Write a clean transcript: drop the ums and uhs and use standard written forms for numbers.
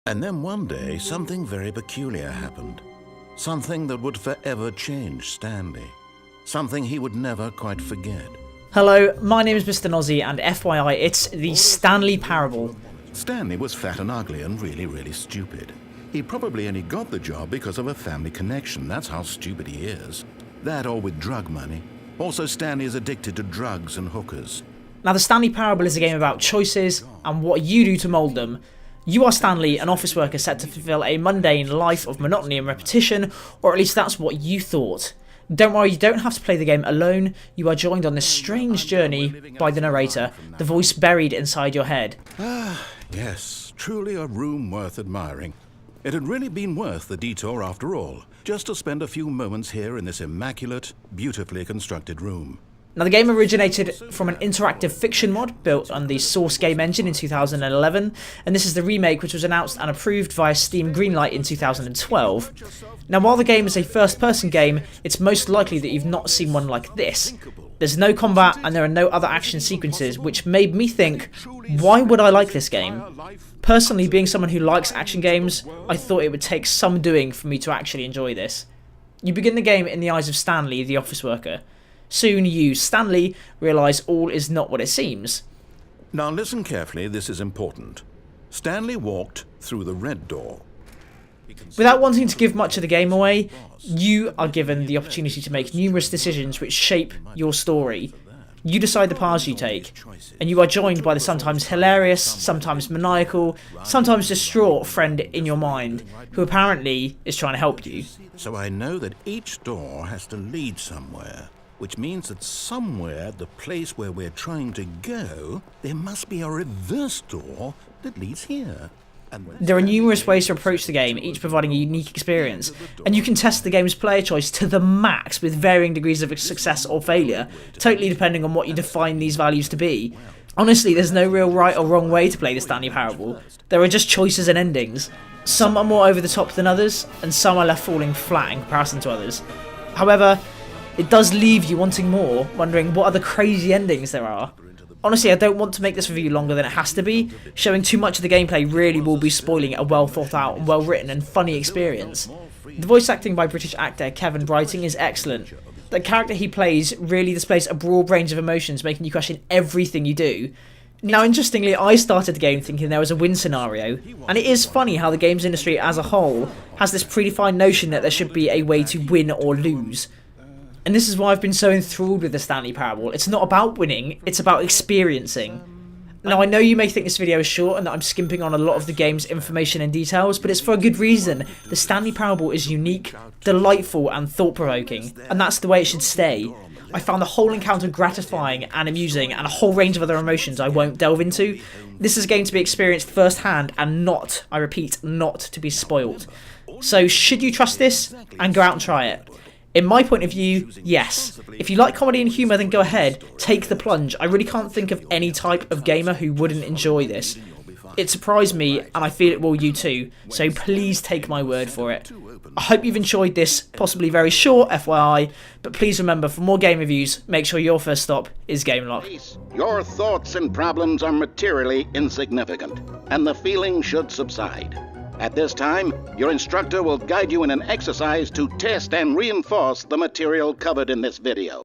And then one day, something very peculiar happened. Something that would forever change Stanley. Something he would never quite forget. Hello, my name is Mr. Nozzy, and FYI, it's the Stanley Parable. Stanley was fat and ugly and really stupid. He probably only got the job because of a family connection. That's how stupid he is. That or with drug money. Also, Stanley is addicted to drugs and hookers. Now, the Stanley Parable is a game about choices and what you do to mould them. You are Stanley, an office worker set to fulfill a mundane life of monotony and repetition, or at least that's what you thought. Don't worry, you don't have to play the game alone. You are joined on this strange journey by the narrator, the voice buried inside your head. Ah, yes, truly a room worth admiring. It had really been worth the detour after all, just to spend a few moments here in this immaculate, beautifully constructed room. Now, the game originated from an interactive fiction mod built on the Source game engine in 2011, and this is the remake which was announced and approved via Steam Greenlight in 2012. Now, while the game is a first-person game, it's most likely that you've not seen one like this. There's no combat and there are no other action sequences, which made me think, why would I like this game? Personally, being someone who likes action games, I thought it would take some doing for me to actually enjoy this. You begin the game in the eyes of Stanley, the office worker. Soon you, Stanley, realise all is not what it seems. Now listen carefully, this is important. Stanley walked through the red door. Without wanting to give much of the game away, you are given the opportunity to make numerous decisions which shape your story. You decide the paths you take, and you are joined by the sometimes hilarious, sometimes maniacal, sometimes distraught friend in your mind, who apparently is trying to help you. So I know that each door has to lead somewhere. Which means that somewhere, the place where we're trying to go, there must be a reverse door that leads here. There are numerous ways to approach the game, each providing a unique experience, and you can test the game's player choice to the max with varying degrees of success or failure, totally depending on what you define these values to be. Honestly, there's no real right or wrong way to play the Stanley Parable. There are just choices and endings. Some are more over the top than others, and some are left falling flat in comparison to others. However, it does leave you wanting more, wondering what other crazy endings there are. Honestly, I don't want to make this review longer than it has to be. Showing too much of the gameplay really will be spoiling a well thought out and well written and funny experience. The voice acting by British actor Kevin Brighting is excellent. The character he plays really displays a broad range of emotions, making you question everything you do. Now, interestingly, I started the game thinking there was a win scenario, and it is funny how the games industry as a whole has this predefined notion that there should be a way to win or lose. And this is why I've been so enthralled with the Stanley Parable. It's not about winning, it's about experiencing. Now, I know you may think this video is short and that I'm skimping on a lot of the game's information and details, but it's for a good reason. The Stanley Parable is unique, delightful and thought-provoking, and that's the way it should stay. I found the whole encounter gratifying and amusing, and a whole range of other emotions I won't delve into. This is a game to be experienced firsthand and not, I repeat, not to be spoilt. So should you trust this? And go out and try it. In my point of view, yes. If you like comedy and humour, then go ahead, take the plunge. I really can't think of any type of gamer who wouldn't enjoy this. It surprised me, and I feel it will you too, so please take my word for it. I hope you've enjoyed this, possibly very short FYI, but please remember, for more game reviews, make sure your first stop is Gamelock. Your thoughts and problems are materially insignificant, and the feeling should subside. At this time, your instructor will guide you in an exercise to test and reinforce the material covered in this video.